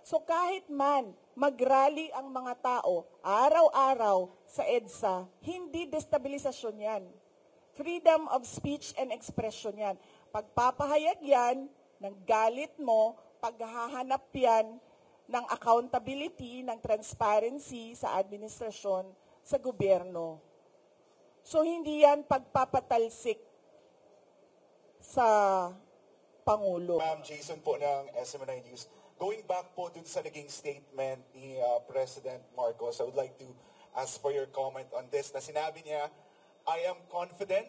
So kahit man mag-rally ang mga tao araw-araw sa EDSA, hindi destabilisasyon yan. Freedom of speech and expression yan. Pagpapahayag yan ng galit mo, paghahanap yan ng accountability, ng transparency sa administrasyon, sa gobyerno. So hindi yan pagpapatalsik sa Pangulo. Ma'am Jason po ng SMNI News. Going back po dun sa naging statement ni President Marcos, I would like to ask for your comment on this. Na sinabi niya, I am confident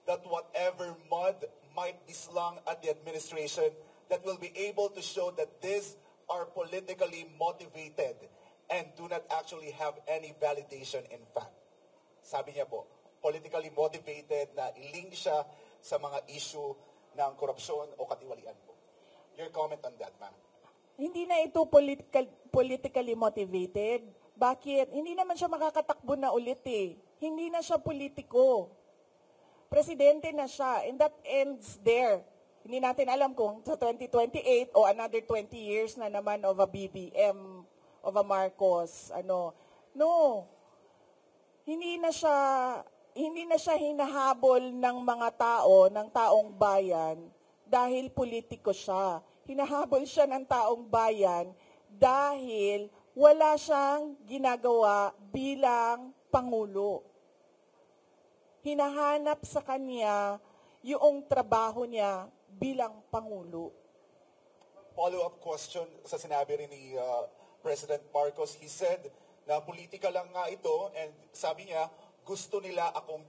that whatever mud might be slung at the administration, that will be able to show that these are politically motivated and do not actually have any validation in fact. Sabi niya po, politically motivated na ilink siya sa mga issue ng korupsyon o katiwalian po. Your comment on that, ma'am? Hindi na ito politically motivated. Bakit? Hindi naman siya makakatakbo na ulit eh. Hindi na siya politiko. Presidente na siya. And that ends there. Hindi natin alam kung sa 2028 o another 20 years na naman of a BBM, of a Marcos. No. Hindi na siya hinahabol ng mga tao, ng taong bayan dahil politiko siya. Hinahabol siya ng taong bayan dahil wala siyang ginagawa bilang Pangulo. Hinahanap sa kanya yung trabaho niya bilang Pangulo. Follow-up question sa sinabi rin ni President Marcos. He said na politika lang nga ito and sabi niya, gusto nila akong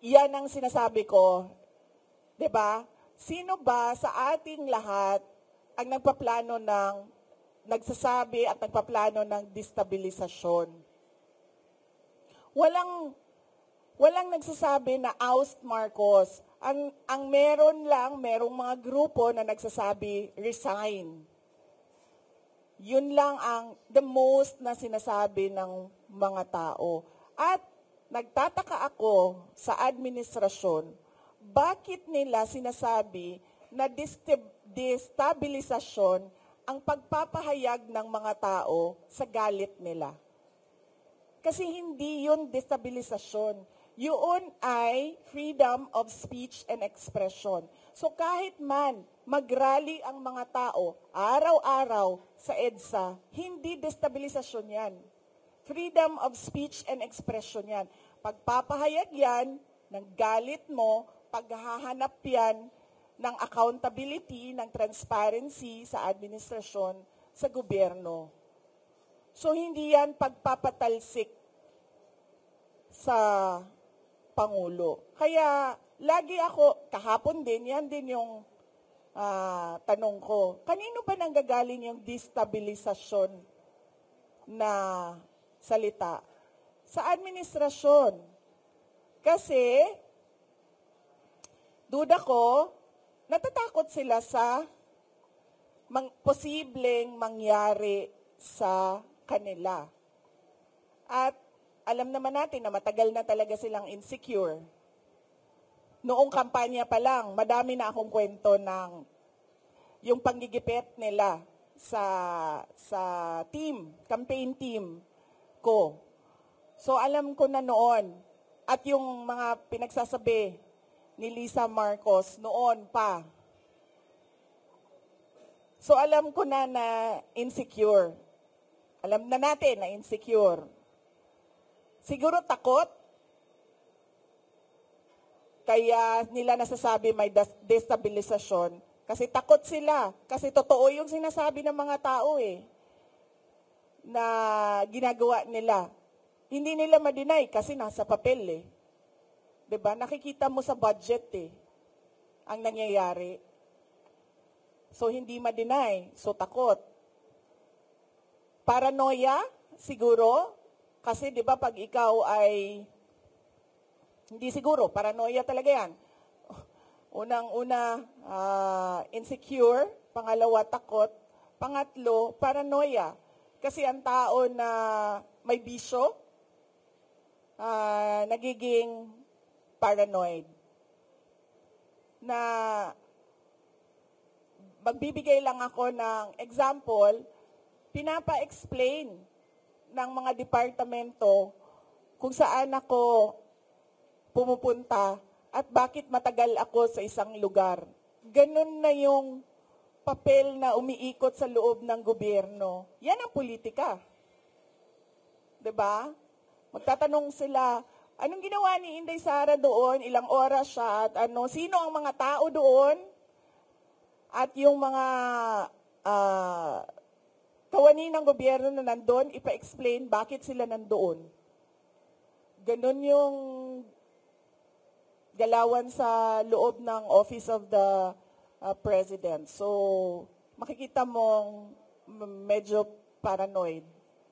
Yan ang sinasabi ko. 'Di ba? Sino ba sa ating lahat ang nagsasabi at nagpaplano ng destabilisasyon? Walang nagsasabi na oust Marcos. Ang merong mga grupo na nagsasabi resign. Yun lang ang the most na sinasabi ng mga tao. At nagtataka ako sa administrasyon, bakit nila sinasabi na destabilisasyon ang pagpapahayag ng mga tao sa galit nila? Kasi hindi yun destabilisasyon. Yun ay freedom of speech and expression. So kahit man mag-rally ang mga tao araw-araw sa EDSA, hindi destabilisasyon yan. Freedom of speech and expression yan. Pagpapahayag yan ng galit mo, paghahanap yan ng accountability, ng transparency sa administrasyon, sa gobyerno. So hindi yan pagpapatalsik sa Pangulo. Kaya lagi ako, kahapon din, yan din yung tanong ko. Kanino ba nanggagaling yung destabilisasyon na salita? Sa administrasyon. Kasi, duda ko, natatakot sila sa posibleng mangyari sa kanila. At alam naman natin na matagal na talaga silang insecure. Noong kampanya pa lang, madami na akong kwento ng yung panggigipit nila sa campaign team ko. So alam ko na noon, at yung mga pinagsasabi ni Lisa Marcos noon pa. So alam ko na insecure. Alam na natin na insecure. Siguro takot. Kaya nila nasasabi may destabilisasyon. Kasi takot sila. Kasi totoo yung sinasabi ng mga tao na ginagawa nila. Hindi nila ma-deny kasi nasa papel 'Di ba? Nakikita mo sa budget ang nangyayari. So hindi ma-deny. So takot. Paranoia siguro kasi 'di ba pag ikaw ay hindi siguro, paranoia talaga 'yan. Unang-una, insecure, pangalawa takot, pangatlo paranoia. Kasi ang tao na may bisyo nagiging paranoid. Na magbibigay lang ako ng example, pinapa-explain ng mga departamento kung saan ako pumupunta at bakit matagal ako sa isang lugar. Ganun na yung papel na umiikot sa loob ng gobyerno. Yan ang politika. 'Di ba? Magtatanong sila, anong ginawa ni Inday Sara doon? Ilang oras siya? At sino ang mga tao doon? At yung mga kawani ng gobyerno na nandoon, ipa-explain bakit sila nandoon. Ganon yung galawan sa loob ng Office of the President. So, makikita mong medyo paranoid.